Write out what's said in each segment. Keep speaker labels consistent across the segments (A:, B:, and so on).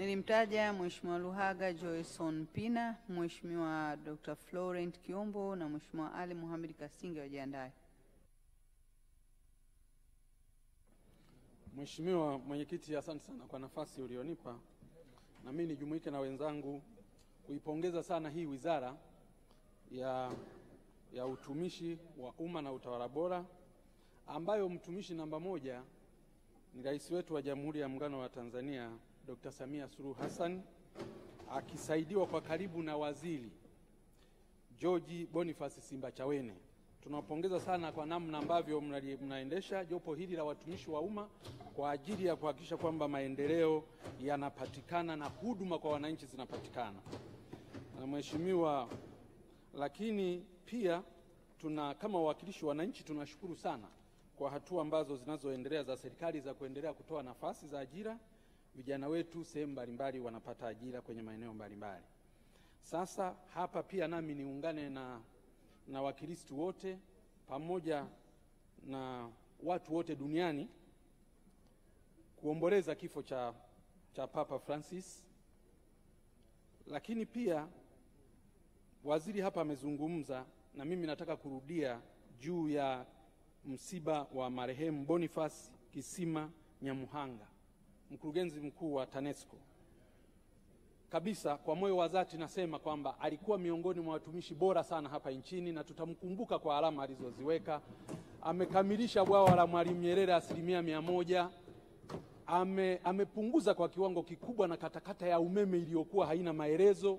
A: Nilimtaja Mheshimiwa Luhaga Joyson Mpina, Mheshimiwa Dr. Florent Kiombo na Mheshimiwa Ali Mohamed Kasinge wajiandae.
B: Mheshimiwa Mwenyekiti, asante sana kwa nafasi ulionipa. Na mimi nijumuike na wenzangu kuipongeza sana hii wizara ya utumishi wa umma na utawala bora, ambayo mtumishi namba 1 ni Rais wetu wa Jamhuri ya Muungano wa Tanzania Dr. Samia Suluhu Hassan, akisaidiwa kwa karibu na Waziri George Boniface Simbachawene. Tunawapongeza sana kwa namna ambavyo mnaendesha jopo hili la watumishi wa umma kwa ajili ya kuhakikisha kwamba maendeleo yanapatikana na huduma kwa wananchi zinapatikana. Na Mheshimiwa, lakini pia kama wawakilishi wa wananchi tunashukuru sana kwa hatua ambazo zinazoendelea za serikali za kuendelea kutoa nafasi za ajira. Vijana wetu sehemu mbalimbali wanapata ajira kwenye maeneo mbalimbali. Sasa hapa pia nami niungane na Wakristo wote pamoja na watu wote duniani kuomboleza kifo cha Papa Francis. Lakini pia waziri hapa amezungumza, na mimi nataka kurudia juu ya msiba wa marehemu Boniface Kisima Nyamuhanga, mkurugenzi mkuu wa TANESCO. Kabisa kwa moyo wa dhati nasema kwamba alikuwa miongoni mwa watumishi bora sana hapa nchini na tutamkumbuka kwa alama alizoziweka. Amekamilisha bwawa la Mwalimu Nyerere 100%. Amepunguza kwa kiwango kikubwa na katakata ya umeme iliyokuwa haina maelezo.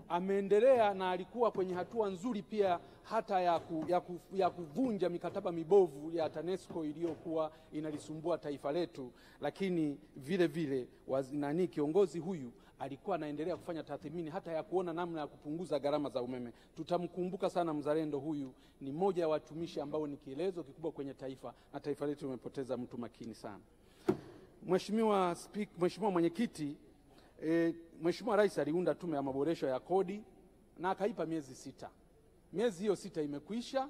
B: Ameendelea na alikuwa kwenye hatua nzuri pia hata ya kuvunja mikataba mibovu ya TANESCO iliyokuwa inalisumbua taifa letu. Lakini vile vile kiongozi huyu alikuwa anaendelea kufanya tathmini hata ya kuona namna ya kupunguza gharama za umeme. Tutamkumbuka sana mzalendo huyu, ni mmoja ya watumishi ambao ni kielezo kikubwa kwenye taifa, na taifa letu limepoteza mtu makini sana. Mheshimiwa Mwenyekiti, Mheshimiwa Rais aliunda tume ya maboresho ya kodi na akaipa miezi 6. Miezi hiyo 6 imekwisha.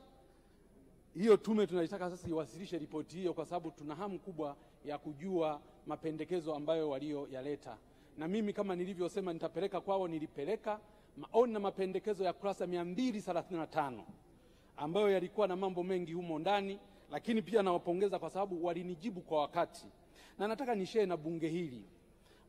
B: Hiyo tume tunalitaka sasa iwasilishe ripoti hiyo, kwa sababu tuna hamu kubwa ya kujua mapendekezo ambayo walioyaleta. Na mimi kama nilivyosema nitapeleka kwao, nilipeleka maoni na mapendekezo ya kurasa 235 ambayo yalikuwa na mambo mengi humo ndani, lakini pia nawapongeza kwa sababu walinijibu kwa wakati. Na nataka nishare na bunge hili.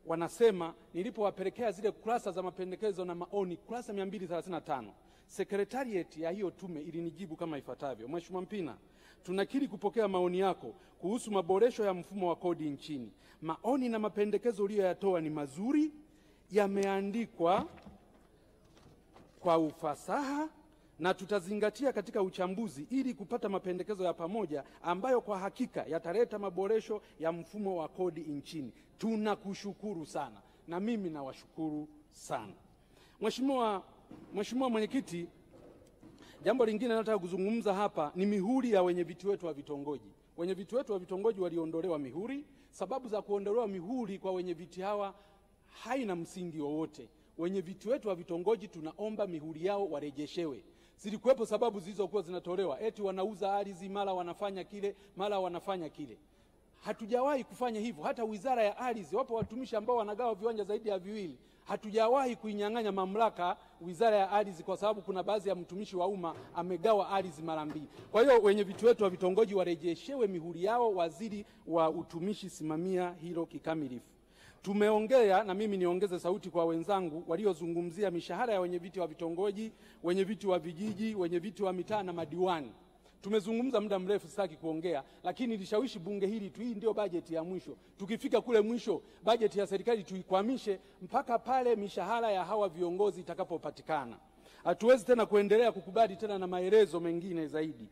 B: Wanasema nilipowapelekea zile kurasa za mapendekezo na maoni kurasa 235, Secretariat ya hiyo tume ilinijibu kama ifuatavyo: Mheshimiwa Mpina, tunakiri kupokea maoni yako kuhusu maboresho ya mfumo wa kodi nchini. Maoni na mapendekezo uliyoyatoa ni mazuri, yameandikwa kwa ufasaha na tutazingatia katika uchambuzi ili kupata mapendekezo ya pamoja ambayo kwa hakika yataleta maboresho ya mfumo wa kodi nchini. Tunakushukuru sana, na mimi nawashukuru sana. Mheshimiwa Mwenyekiti, jambo lingine nataka kuzungumza hapa ni mihuri ya wenyeviti wetu wa vitongoji. Wenyeviti wetu wa vitongoji waliondolewa mihuri. Sababu za kuondolewa mihuri kwa wenyeviti hawa haina msingi wowote. Wenyeviti wetu wa vitongoji tunaomba mihuri yao warejeshewe. Zilikuwepo sababu zilizokuwa zinatolewa, eti wanauza ardhi, mara wanafanya kile, mara wanafanya kile. Hatujawahi kufanya hivyo. Hata Wizara ya Ardhi, wapo watumishi ambao wanagawa viwanja zaidi ya 2. Hatujawahi kuinyang'anya mamlaka Wizara ya Ardhi kwa sababu kuna baadhi ya mtumishi wa umma amegawa ardhi mara 2. Kwa hiyo wenyeviti wetu wa vitongoji warejeshewe mihuri yao. Waziri wa Utumishi, simamia hilo kikamilifu. Tumeongea, na mimi niongeze sauti kwa wenzangu waliozungumzia mishahara ya wenyeviti wa vitongoji, wenyeviti wa vijiji, wenyeviti wa mitaa na madiwani. Tumezungumza muda mrefu, sitaki kuongea, lakini nilishawishi bunge hili hii ndio bajeti ya mwisho. Tukifika kule mwisho, bajeti ya serikali tuikwamishe mpaka pale mishahara ya hawa viongozi itakapopatikana. Hatuwezi tena kuendelea kukubali tena na maelezo mengine zaidi.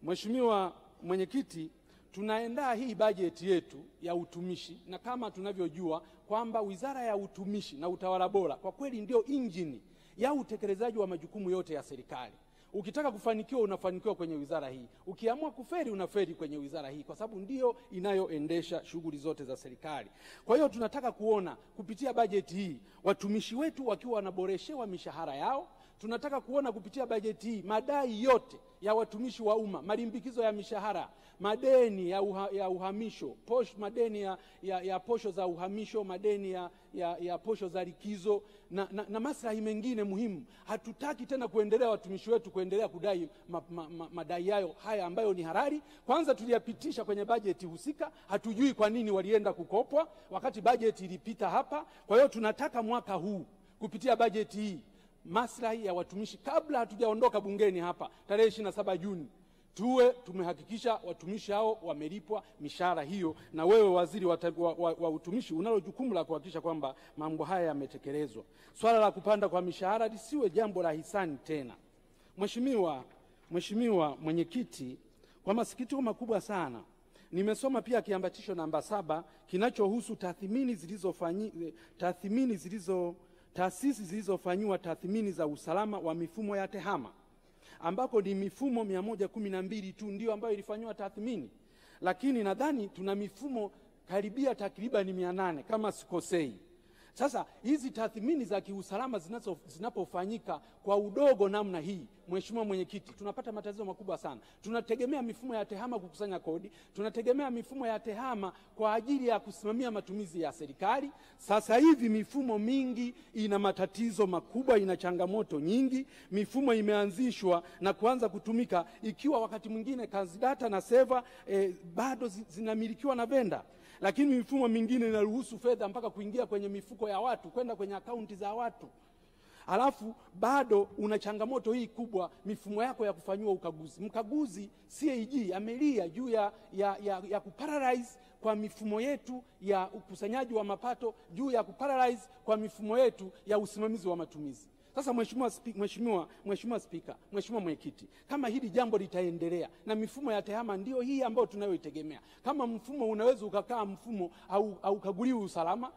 B: Mheshimiwa Mwenyekiti, tunaandaa hii bajeti yetu ya utumishi, na kama tunavyojua kwamba Wizara ya Utumishi na Utawala Bora kwa kweli ndio injini ya utekelezaji wa majukumu yote ya serikali. Ukitaka kufanikiwa unafanikiwa kwenye wizara hii. Ukiamua kuferi unaferi kwenye wizara hii, kwa sababu ndio inayoendesha shughuli zote za serikali. Kwa hiyo tunataka kuona kupitia bajeti hii watumishi wetu wakiwa wanaboreshewa mishahara yao. Tunataka kuona kupitia bajeti hii madai yote ya watumishi wa umma, malimbikizo ya mishahara, madeni ya uhamisho, madeni ya posho za uhamisho, madeni ya posho za likizo na maslahi mengine muhimu. Hatutaki tena kuendelea watumishi wetu kuendelea kudai madai haya ambayo ni halali. Kwanza tuliyapitisha kwenye bajeti husika, hatujui kwa nini walienda kukopwa wakati bajeti ilipita hapa. Kwa hiyo tunataka mwaka huu kupitia bajeti hii maslahi ya watumishi, kabla hatujaondoka bungeni hapa tarehe 27 Juni, tumehakikisha watumishi hao wamelipwa mishahara hiyo. Na wewe waziri wa utumishi unalo jukumu la kuhakikisha kwamba mambo haya yametekelezwa. Swala la kupanda kwa mishahara lisiwe jambo la hisani tena. Mheshimiwa Mwenyekiti, kwa masikitiko makubwa sana nimesoma pia kiambatisho namba 7 kinachohusu taasisi zilizofanywa tathmini za usalama wa mifumo ya TEHAMA, ambako ni mifumo 112 tu ndio ambayo ilifanywa tathmini, lakini nadhani tuna mifumo karibia takriban 800 kama sikosei. Sasa hizi tathmini za kiusalama zinapofanyika kwa udogo namna hii, Mheshimiwa Mwenyekiti, tunapata matatizo makubwa sana. Tunategemea mifumo ya TEHAMA kukusanya kodi, tunategemea mifumo ya TEHAMA kwa ajili ya kusimamia matumizi ya serikali. Sasa hivi mifumo mingi ina matatizo makubwa, ina changamoto nyingi. Mifumo imeanzishwa na kuanza kutumika ikiwa wakati mwingine Kazidata na Seva bado zinamilikiwa na venda, lakini mifumo mingine inaruhusu fedha mpaka kuingia kwenye mifuko ya watu, kwenda kwenye akaunti za watu. Alafu bado una changamoto hii kubwa, mifumo yako ya kufanywa ukaguzi. Mkaguzi CAG amelia juu ya kuparalyze kwa mifumo yetu ya ukusanyaji wa mapato, juu ya kuparalyze kwa mifumo yetu ya usimamizi wa matumizi. Sasa Mheshimiwa Spika, Mheshimiwa Mwenyekiti, kama hili jambo litaendelea na mifumo ya TEHAMA ndio hii ambayo tunayoitegemea. Kama mfumo unaweza ukakaa mfumo au kaguliwa usalama,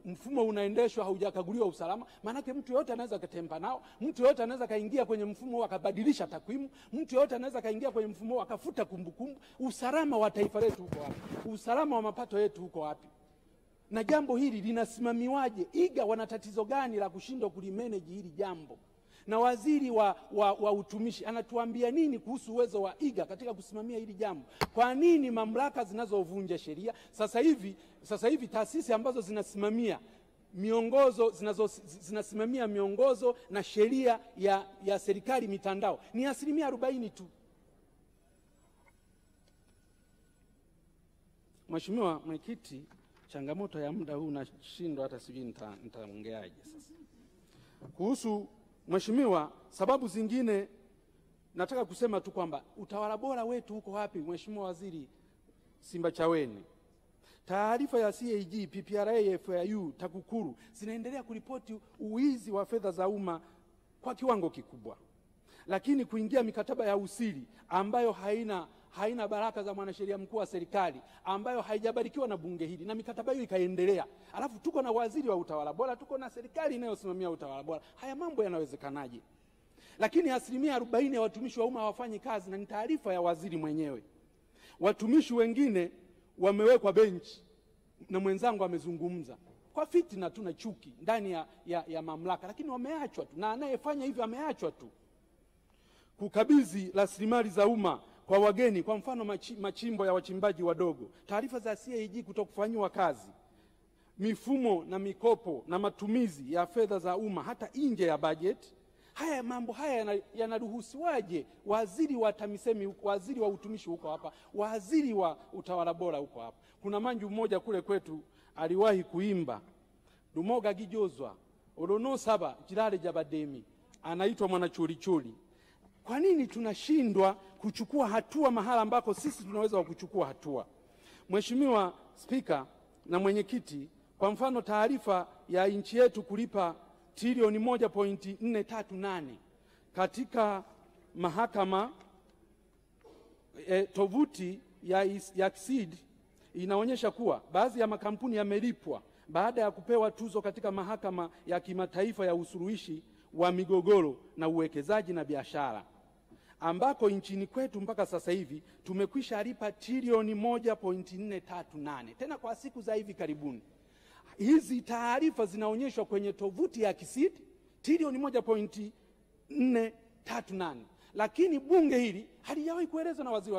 B: mfumo unaendeshwa haujakaguliwa usalama, manake mtu yote anaweza katempa nao, mtu yote anaweza kaingia kwenye mfumo akabadilisha takwimu, mtu yote anaweza kaingia kwenye mfumo akafuta kumbukumbu. Usalama wa taifa letu uko wapi? Usalama wa mapato yetu uko wapi? Na jambo hili linasimamiwaje? IGA wana tatizo gani la kushindwa kulimanage hili jambo? Na waziri wa utumishi anatuambia nini kuhusu uwezo wa IGA katika kusimamia hili jambo? Kwa nini mamlaka zinazovunja sheria sasa hivi taasisi ambazo zinasimamia miongozo zinasimamia miongozo na sheria ya serikali mitandao ni 40% tu? Mheshimiwa Mwenyekiti, changamoto ya muda huu nashindwa hata sijui nitaongeaje sasa. Kuhusu Mheshimiwa, sababu zingine nataka kusema tu kwamba utawala bora wetu uko wapi? Mheshimiwa Waziri Simbachawene, taarifa ya CAG, PPRA, FAU, TAKUKURU zinaendelea kuripoti uwizi wa fedha za umma kwa kiwango kikubwa, lakini kuingia mikataba ya usiri ambayo haina baraka za mwanasheria mkuu wa serikali, ambayo haijabarikiwa na bunge hili, na mikataba hiyo ikaendelea. Alafu tuko na waziri wa utawala bora, tuko na serikali inayosimamia utawala bora. Haya mambo yanawezekanaje? Lakini 40% ya watumishi wa umma hawafanyi kazi, na ni taarifa ya waziri mwenyewe. Watumishi wengine wamewekwa benchi, na mwenzangu amezungumza kwa fitina tu na chuki ndani ya mamlaka, lakini wameachwa tu, na anayefanya hivyo ameachwa tu. Kukabidhi rasilimali za umma kwa wageni, kwa mfano machimbo ya wachimbaji wadogo, taarifa za CAG kutokufanywa kazi, mifumo na mikopo na matumizi ya fedha za umma hata nje ya bajeti. Haya mambo haya yanaruhusiwaje? Waziri wa TAMISEMI, waziri wa utumishi huko hapa, waziri wa utawala bora huko hapa. Kuna manju mmoja kule kwetu aliwahi kuimba Dumoga Gijozwa Olono Saba Jirale Jabademi, anaitwa Mwanachulichuli. Kwa nini tunashindwa kuchukua hatua mahala ambako sisi tunaweza kuchukua hatua? Mheshimiwa Spika na Mwenyekiti, kwa mfano taarifa ya nchi yetu kulipa trilioni 1.438 katika mahakama, tovuti ya KSID inaonyesha kuwa baadhi ya makampuni yamelipwa baada ya kupewa tuzo katika mahakama ya kimataifa ya usuluhishi wa migogoro na uwekezaji na biashara, ambako nchini kwetu mpaka sasa hivi tumekwisha lipa trilioni 1.438 tena kwa siku za hivi karibuni. Hizi taarifa zinaonyeshwa kwenye tovuti ya KSID, trilioni 438. Lakini bunge hili halijawahi kuelezwa na waziri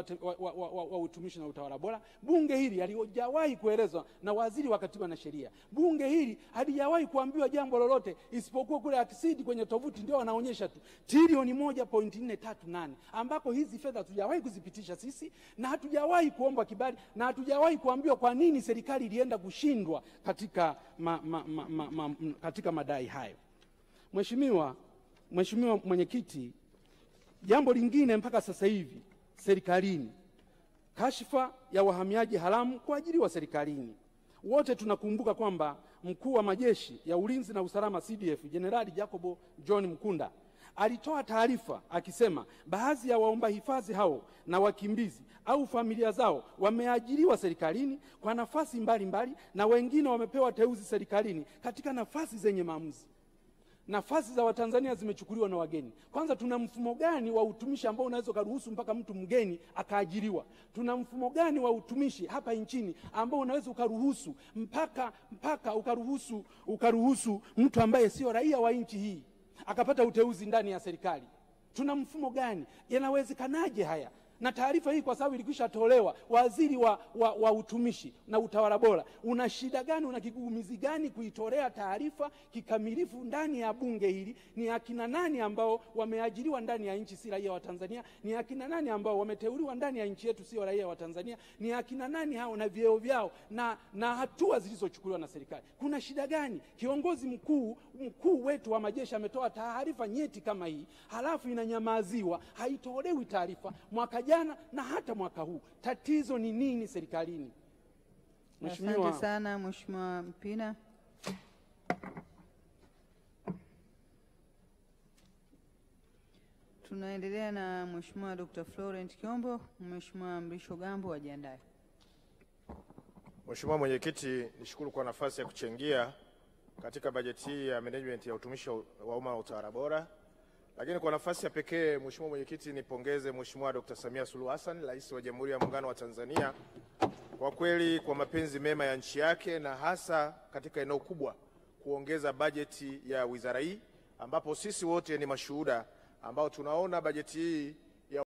B: wa utumishi na utawala bora. Bunge hili halijawahi kuelezwa na waziri wa katiba na sheria. Bunge hili halijawahi kuambiwa jambo lolote, isipokuwa kule akisidi kwenye tovuti ndio wanaonyesha tu trilioni 1.438, ambako hizi fedha hatujawahi kuzipitisha sisi, na hatujawahi kuomba kibali, na hatujawahi kuambiwa kwa nini serikali ilienda kushindwa katika madai hayo. Mheshimiwa Mwenyekiti, jambo lingine mpaka sasa hivi serikalini, kashfa ya wahamiaji haramu kuajiriwa serikalini. Wote tunakumbuka kwamba mkuu wa majeshi ya ulinzi na usalama CDF Jenerali Jacob John Mkunda alitoa taarifa akisema baadhi ya waomba hifadhi hao na wakimbizi au familia zao wameajiriwa serikalini kwa nafasi mbalimbali, na wengine wamepewa teuzi serikalini katika nafasi zenye maamuzi. Nafasi za Watanzania zimechukuliwa na wageni. Kwanza, tuna mfumo gani wa utumishi ambao unaweza kuruhusu mpaka mtu mgeni akaajiriwa? Tuna mfumo gani wa utumishi hapa nchini ambao unaweza ukaruhusu mpaka ukaruhusu mtu ambaye sio raia wa nchi hii akapata uteuzi ndani ya serikali? Tuna mfumo gani? Yanawezekanaje haya? Na taarifa hii kwa sababu ilikwisha tolewa, waziri wa utumishi na utawala bora, una shida gani, una kigugumizi gani kuitolea taarifa kikamilifu ndani ya bunge hili? Ni akina nani ambao wameajiriwa ndani ya nchi si raia wa Tanzania? Ni akina nani ambao wameteuliwa ndani ya nchi yetu sio raia wa Tanzania? Ni akina nani hao na vyeo vyao na hatua zilizochukuliwa na serikali? Kuna shida gani? Kiongozi mkuu wetu wa majeshi ametoa taarifa nyeti kama hii, halafu inanyamaziwa, haitolewi taarifa mwaka jana na hata mwaka huu. Tatizo ni nini serikalini?
A: Asante sana Mheshimiwa Mpina. Tunaendelea na Mheshimiwa Dr. Florent Kiombo. Mheshimiwa Mrisho Gambo ajiandae.
C: Mheshimiwa Mwenyekiti, nishukuru kwa nafasi ya kuchangia katika bajeti hii ya management ya utumishi wa umma na utawala bora. Lakini kwa nafasi ya pekee, Mheshimiwa Mwenyekiti, nipongeze Mheshimiwa Dr. Samia Suluhu Hassan, Rais wa Jamhuri ya Muungano wa Tanzania, kwa kweli kwa mapenzi mema ya nchi yake, na hasa katika eneo kubwa kuongeza bajeti ya wizara hii, ambapo sisi wote ni mashuhuda ambao tunaona bajeti hii